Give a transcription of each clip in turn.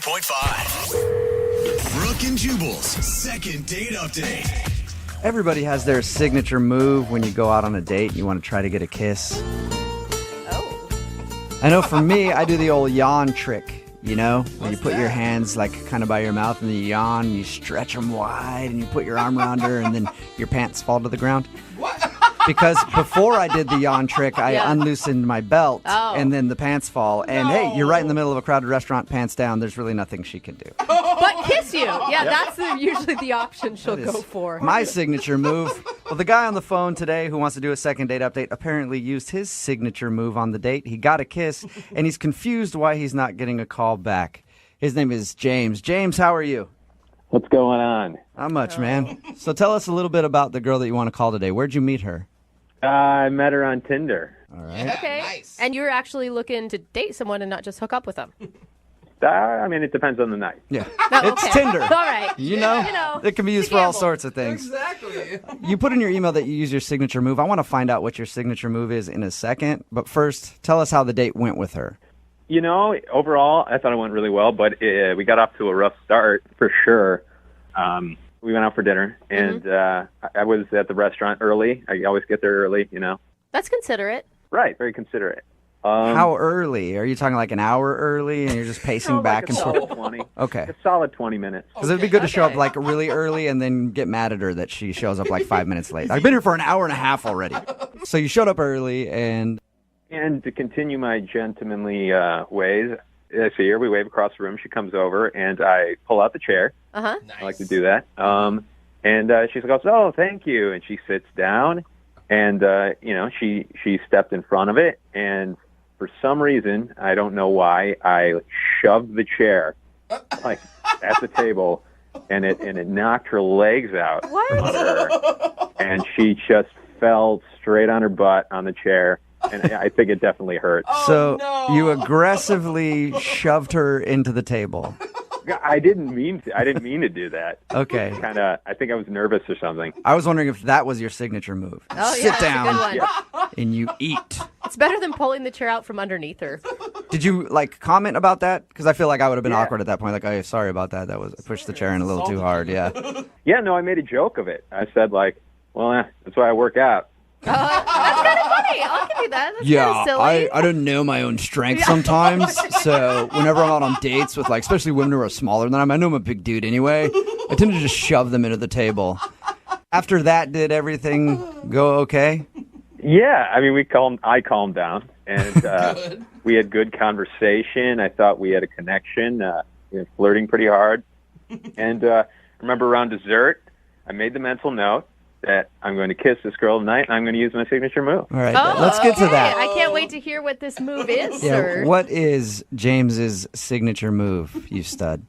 92.5. Brooke and Jubal's second date update. Everybody has their signature move when you go out on a date and you want to try to get a kiss. Oh. I know for me, I do the old yawn trick, you know? Where you put your hands like kind of by your mouth and you yawn, you stretch them wide and you put your arm around her and then your pants fall to the ground. What? Because before I did the yawn trick, I unloosened my belt and then the pants fall. And hey, you're right in the middle of a crowded restaurant, pants down. There's really nothing she can do. But kiss you. Yeah, that's usually the option she'll go for. My signature move. Well, the guy on the phone today who wants to do a second date update apparently used his signature move on the date. He got a kiss, and he's confused why he's not getting a call back. His name is James. James, how are you? What's going on? Not much, man. So tell us a little bit about the girl that you want to call today. Where'd you meet her? I met her on Tinder. All right. Yeah, Okay. nice. And you're actually looking to date someone and not just hook up with them. I mean, it depends on the night. Yeah. Oh, It's okay. Tinder. All right. You know, it can be used it's a for all gamble. sorts of things. Exactly. You put in your email that you use your signature move. I want to find out what your signature move is in a second. But first, tell us how the date went with her. You know, overall, I thought it went really well, but we got off to a rough start for sure. We went out for dinner, and I was at the restaurant early. I always get there early, you know. That's considerate. Right, very considerate. How early? Are you talking like an hour early and you're just pacing back like and a forth? solid 20. Okay. A solid 20 minutes. Because it'd be good to show up Okay. like really early and then get mad at her that she shows up like 5 minutes late. I've been here for an hour and a half already. So you showed up early and... And to continue my gentlemanly ways, I see her. We wave across the room. She comes over, and I pull out the chair. Uh-huh. I like to do that. And she goes, "Oh, thank you." And she sits down, and you know, she stepped in front of it, and for some reason, I don't know why, I shoved the chair like at the table, and it knocked her legs out What? from under her, and she just fell straight on her butt on the chair, and I think it definitely hurt. So no. you aggressively shoved her into the table. I didn't mean to do that. Okay. I think I was nervous or something. I was wondering if that was your signature move. Oh, Sit yeah, that's down a good one. and you eat. It's better than pulling the chair out from underneath her. Did you like comment about that? Because I feel like I would have been Yeah. awkward at that point. Like, oh, sorry about that. I pushed the chair in a little too hard. Yeah. Yeah, no, I made a joke of it. I said like, "Well, that's why I work out." That's kind of funny. I'll give you that. That's kind of silly. I don't know my own strength sometimes. So whenever I'm out on dates with like, especially women who are smaller than I know I'm a big dude anyway. I tend to just shove them into the table. After that, did everything go okay? Yeah, I mean, I calmed down, and we had good conversation. I thought we had a connection. We were flirting pretty hard, and remember around dessert, I made the mental note that I'm going to kiss this girl tonight, and I'm going to use my signature move. All right, Oh, let's get to okay. that. I can't wait to hear what this move is, Yeah, sir. what is James's signature move, you stud?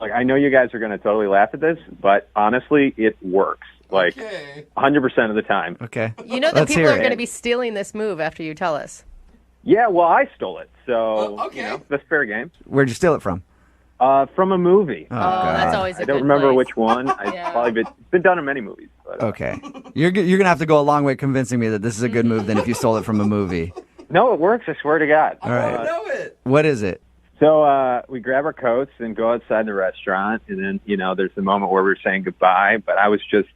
Like, I know you guys are going to totally laugh at this, but honestly, it works. Like, Okay. 100% of the time. Okay. You know that Let's people hear are it. going to be stealing this move after you tell us. Yeah, well, I stole it, so Okay. you know, that's fair game. Where'd you steal it from? From a movie. Oh, Oh, God. that's always a I don't good remember place. which one. It's been done in many movies. But, Okay. You're going to have to go a long way convincing me that this is a good move than if you stole it from a movie. No, it works. I swear to God. All right. I know it. What is it? So we grab our coats and go outside the restaurant, and then there's the moment where we're saying goodbye. But I was just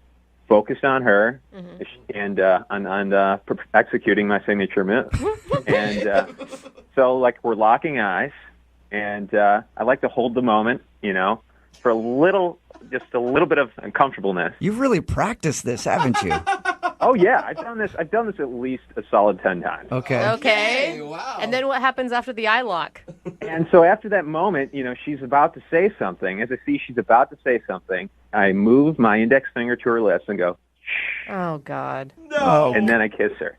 focused on her and on executing my signature move. And so like we're locking eyes, and I like to hold the moment, for just a little bit of uncomfortableness. You've really practiced this, haven't you? Oh yeah, I've done this at least a solid 10 times. Okay. Okay. Hey, wow. And then what happens after the eye lock? And so after that moment, she's about to say something. As I see she's about to say something, I move my index finger to her lips and go, Oh, God. Oh, and then I kiss her.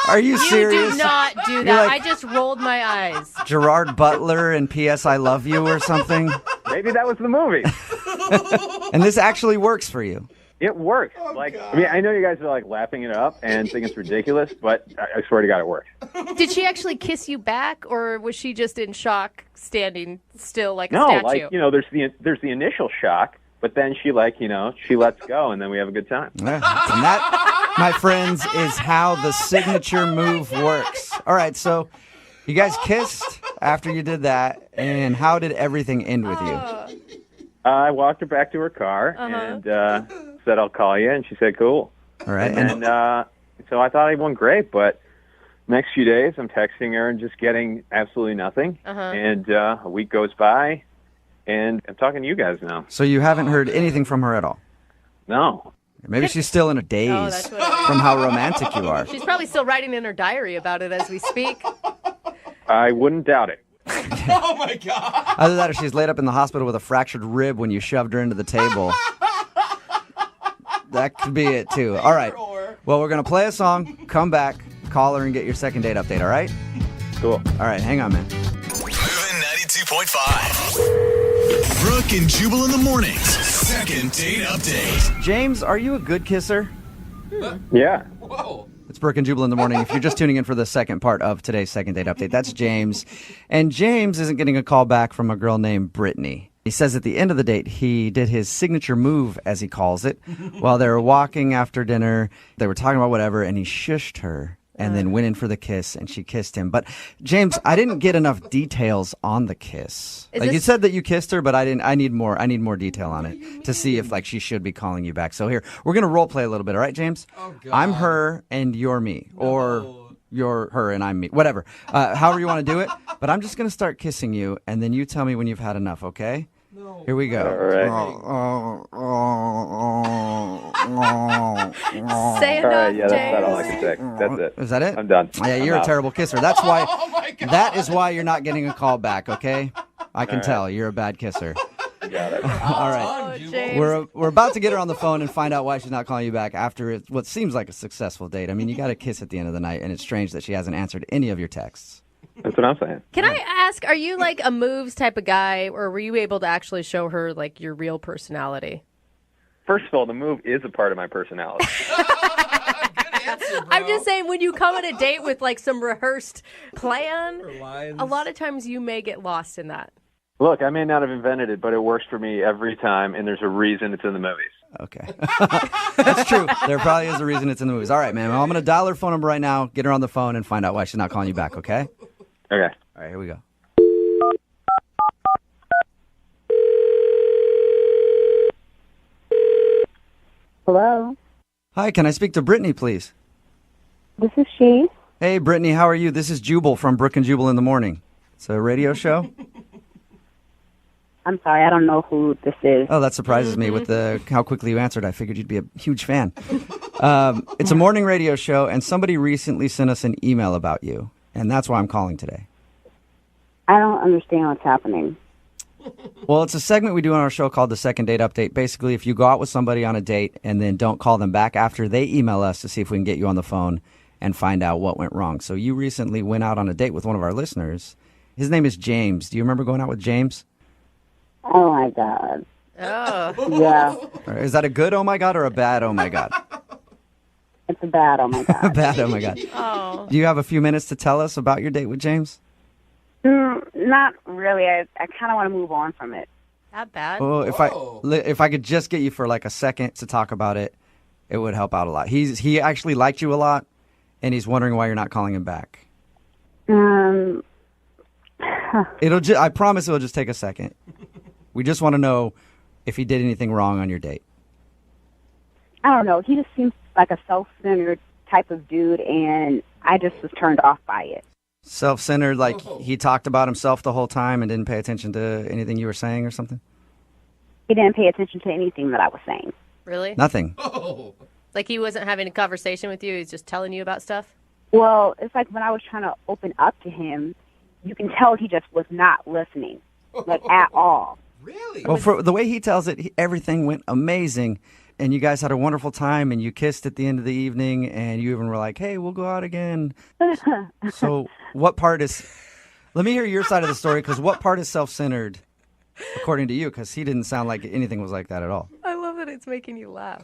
are you You serious? do not do that. like- I just rolled my eyes. Gerard Butler and P.S. I Love You or something? Maybe that was the movie. And this actually works for you. It works. I mean, I know you guys are like laughing it up and think it's ridiculous, but I swear to God, it works. Did she actually kiss you back, or was she just in shock, standing still like a No, statue? like there's the initial shock, but then she she lets go, and then we have a good time. Yeah. And that, my friends, is how the signature move works. All right, so you guys kissed. after you did that, and how did everything end with you? I walked her back to her car and said, I'll call you. And she said, cool. All right. And so I thought it went great. But next few days, I'm texting her and just getting absolutely nothing. And a week goes by, and I'm talking to you guys now. So you haven't heard anything from her at all? No. Maybe she's still in a daze that's what it is. from how romantic you are. She's probably still writing in her diary about it as we speak. I wouldn't doubt it. Oh, my God. Either that or she's laid up in the hospital with a fractured rib when you shoved her into the table. That could be it, too. All right. Well, we're going to play a song, come back, call her, and get your second date update, all right? Cool. All right, hang on, man. Moving 92.5. Brooke and Jubal in the mornings. Second date update. James, are you a good kisser? Yeah. Whoa. It's Brooke and Jubal in the morning. If you're just tuning in for the second part of today's second date update, that's James. And James isn't getting a call back from a girl named Brittany. He says at the end of the date, he did his signature move, as he calls it, while they were walking after dinner. They were talking about whatever, and he shushed her and then went in for the kiss, and she kissed him. But, James, I didn't get enough details on the kiss. You said that you kissed her, but I didn't. I need more detail on it to see if, she should be calling you back. So here, we're going to role play a little bit, all right, James? Oh, God. I'm her, and you're me. Or you're her, and I'm me. Whatever. However you want to do it. But I'm just going to start kissing you, and then you tell me when you've had enough, okay? No. Here we go. All right. Say All right, enough, yeah, that's about all I James. can say. That's it. Is that it? I'm done. Yeah, you're I'm a out. terrible kisser. That's why. Oh, my God. That is why you're not getting a call back. Okay, I can tell you're a bad kisser. Got it. All right, James. we're about to get her on the phone and find out why she's not calling you back after what seems like a successful date. I mean, you got a kiss at the end of the night, and it's strange that she hasn't answered any of your texts. That's what I'm saying. Can I ask, are you like a moves type of guy, or were you able to actually show her like your real personality? First of all, the move is a part of my personality. Good answer, bro. I'm just saying, when you come on a date with like some rehearsed plan, Or lines. a lot of times you may get lost in that. Look, I may not have invented it, but it works for me every time, and there's a reason it's in the movies. Okay, that's true. There probably is a reason it's in the movies. All right, man. Well, I'm gonna dial her phone number right now, get her on the phone, and find out why she's not calling you back. Okay. Okay. All right, here we go. Hello, Hi, can I speak to Brittany, please? this is she. Hey, Brittany, how are you? This is Jubal from Brooke and Jubal in the Morning. It's a radio show. I'm sorry, I don't know who this is. Oh, that surprises me with how quickly you answered. I figured you'd be a huge fan. It's a morning radio show, and somebody recently sent us an email about you, and that's why I'm calling today. I don't understand what's happening. Well, it's a segment we do on our show called the Second Date Update. Basically, if you go out with somebody on a date and then don't call them back after they email us to see if we can get you on the phone and find out what went wrong. So you recently went out on a date with one of our listeners. His name is James. Do you remember going out with James? Oh my God. Oh, Yeah, Or is that a good oh my God or a bad oh my God? it's a bad. Oh my God. Bad oh my God. oh. Do you have a few minutes to tell us about your date with James? Not really. I kind of want to move on from it. That bad? Well, if I could just get you for like a second to talk about it, it would help out a lot. He actually liked you a lot, and he's wondering why you're not calling him back. Um, I promise it'll just take a second. We just want to know if he did anything wrong on your date. I don't know. He just seems like a self-centered type of dude, and I just was turned off by it. Self-centered, like he talked about himself the whole time and didn't pay attention to anything you were saying or something? He didn't pay attention to anything that I was saying. Really? Nothing. Oh. Like he wasn't having a conversation with you, he's just telling you about stuff? Well, it's like when I was trying to open up to him, you can tell he just was not listening, like at all. Really? Well, for the way he tells it, everything went amazing, and you guys had a wonderful time, and you kissed at the end of the evening, and you even were like, hey, we'll go out again. So what part is... Let me hear your side of the story, because what part is self-centered, according to you? Because he didn't sound like anything was like that at all. I love that it's making you laugh.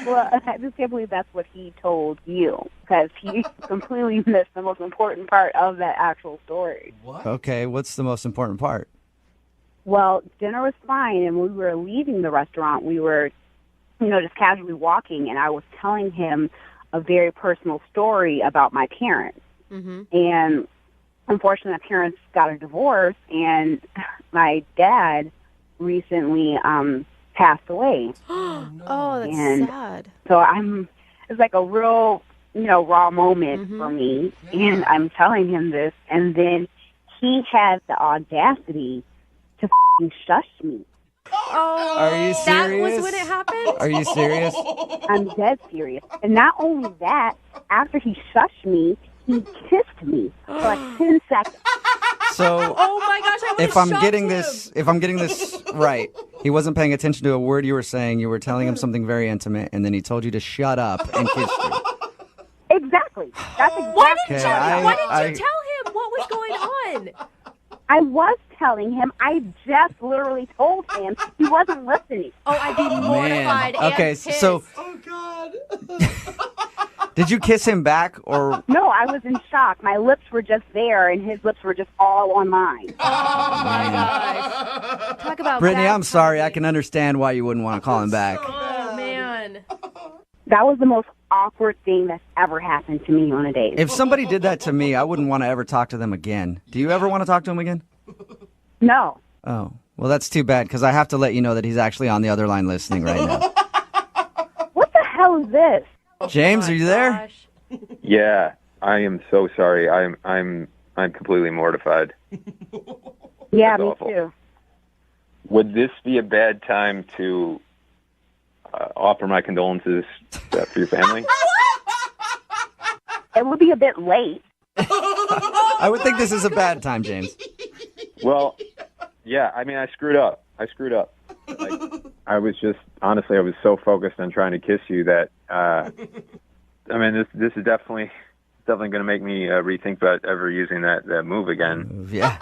Well, I just can't believe that's what he told you, because he completely missed the most important part of that actual story. What? Okay, what's the most important part? Well, dinner was fine, and when we were leaving the restaurant, we were, just casually walking, and I was telling him a very personal story about my parents. Mm-hmm. And unfortunately, my parents got a divorce, and my dad recently passed away. Oh, that's And sad. So it's like a real, raw moment for me. And I'm telling him this, and then he had the audacity to f***ing shush me. Oh, Are you that serious? was when it happened? Are you serious? I'm dead serious. And not only that, after he shushed me, he kissed me for like 10 seconds. So Oh my gosh, I if I'm getting this right, he wasn't paying attention to a word you were saying. You were telling him something very intimate, and then he told you to shut up and kissed you. Exactly. That's exactly. Why didn't Okay, you tell him what was going on? I was telling him. I just literally told him. He wasn't listening. Oh, I'd be mortified and Okay, pissed. so Oh, God. did you kiss him back or? No, I was in shock. My lips were just there, and his lips were just all on mine. Oh my gosh. Talk about Brittany, bad I'm sorry. I timing. can understand why you wouldn't want to call him back. Oh man. That was the most awkward thing that's ever happened to me on a date. If somebody did that to me, I wouldn't want to ever talk to them again. Do you ever want to talk to him again? No. Oh, well, that's too bad because I have to let you know that he's actually on the other line listening right now. What the hell is this? James, are you there? Gosh. Yeah, I am so sorry. I'm completely mortified. Yeah, That's me awful. too. Would this be a bad time to offer my condolences for your family? It would be a bit late. I would think this is a bad time, James. Well, yeah. I mean, I screwed up. Like, I was so focused on trying to kiss you that I mean, this is definitely going to make me rethink about ever using that move again. Yeah.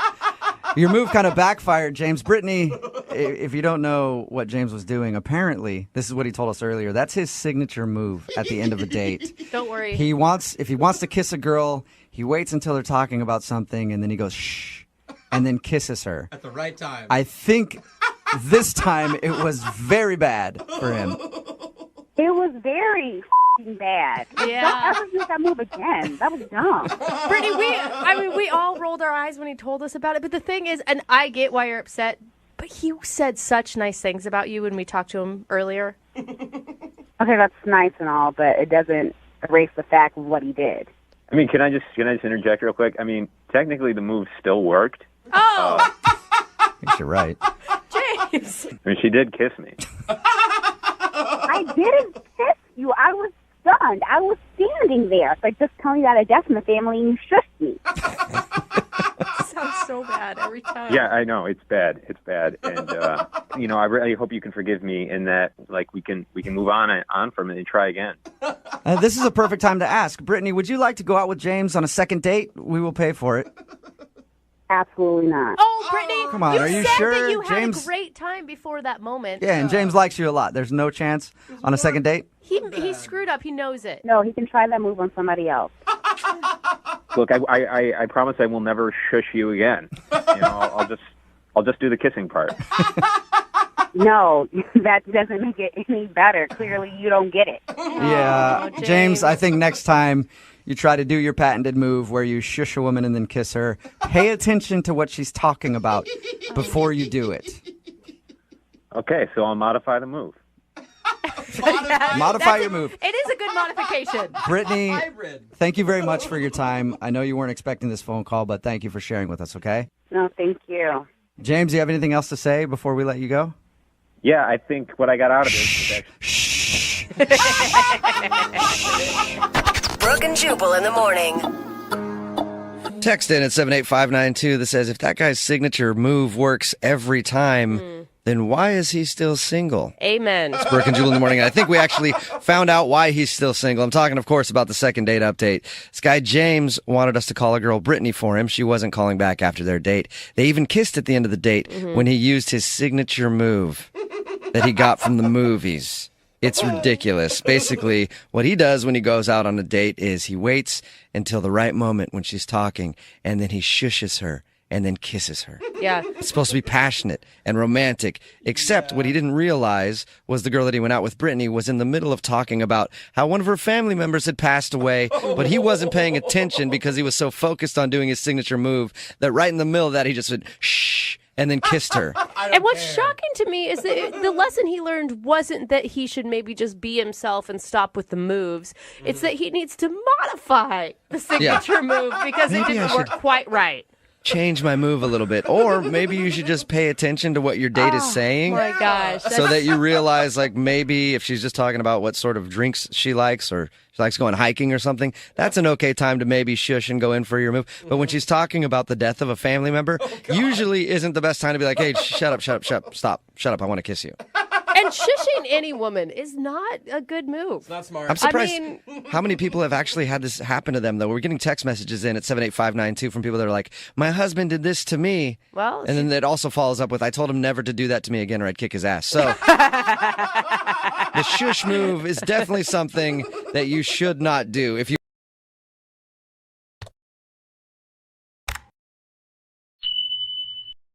Your move kind of backfired, James. Brittany, if you don't know what James was doing, apparently, this is what he told us earlier. That's his signature move at the end of a date. Don't worry. If he wants to kiss a girl, he waits until they're talking about something, and then he goes, shh, and then kisses her. At the right time. I think this time it was very bad for him. It was very bad. Yeah. Don't ever use that move again. That was dumb. Brittany, we all rolled our eyes when he told us about it. But the thing is, and I get why you're upset, but he said such nice things about you when we talked to him earlier. Okay, that's nice and all, but it doesn't erase the fact of what he did. I mean, can I just interject real quick? I mean, technically the move still worked. Oh, I guess you're right. James. I mean, she did kiss me. I didn't kiss you. I was stunned. I was standing there. It's like, just tell me that a death in the family and you shushed me. Sounds so bad every time. Yeah, I know it's bad. It's bad, and I really hope you can forgive me in that. Like we can move on from it and try again. This is a perfect time to ask. Brittany, would you like to go out with James on a second date? We will pay for it. Absolutely not. Oh, Brittany, Come on, you are you said sure, that you had James? a great time before that moment. Yeah, and James likes you a lot. There's no chance on a second date? He screwed up. He knows it. No, he can try that move on somebody else. Look, I promise I will never shush you again. I'll just do the kissing part. No, that doesn't make it any better. Clearly, you don't get it. Yeah, Oh, James, I think next time you try to do your patented move where you shush a woman and then kiss her, pay attention to what she's talking about before you do it. Okay, so I'll modify the move. Modify your move. It is a good modification. Brittany, Hybrid. thank you very much for your time. I know you weren't expecting this phone call, but thank you for sharing with us, okay? No, thank you. James, do you have anything else to say before we let you go? Yeah, I think what I got out of it is that Brooke and Jubal in the morning. Text in at 78592 that says, if that guy's signature move works every time, then why is he still single? Amen. Brooke and Jewel in the morning. And I think we actually found out why he's still single. I'm talking, of course, about the second date update. This guy, James, wanted us to call a girl, Brittany, for him. She wasn't calling back after their date. They even kissed at the end of the date when he used his signature move that he got from the movies. It's ridiculous. Basically, what he does when he goes out on a date is he waits until the right moment when she's talking, and then he shushes her and then kisses her. Yeah. It's supposed to be passionate and romantic, except what he didn't realize was the girl that he went out with, Brittany, was in the middle of talking about how one of her family members had passed away, but he wasn't paying attention because he was so focused on doing his signature move that right in the middle of that, he just went, shh, and then kissed her. And what's shocking to me is that the lesson he learned wasn't that he should maybe just be himself and stop with the moves. It's that he needs to modify the signature move because it didn't work quite right. Change my move a little bit. Or maybe you should just pay attention to what your date is saying. Oh, my gosh. So that you realize, like, maybe if she's just talking about what sort of drinks she likes or she likes going hiking or something, that's an okay time to maybe shush and go in for your move. But when she's talking about the death of a family member, usually isn't the best time to be like, hey, shut up, stop, shut up, I want to kiss you. And shushing any woman is not a good move. It's not smart. I'm surprised how many people have actually had this happen to them, though. We're getting text messages in at 78592 from people that are like, my husband did this to me. Well, and then it also follows up with, I told him never to do that to me again or I'd kick his ass. So the shush move is definitely something that you should not do. If you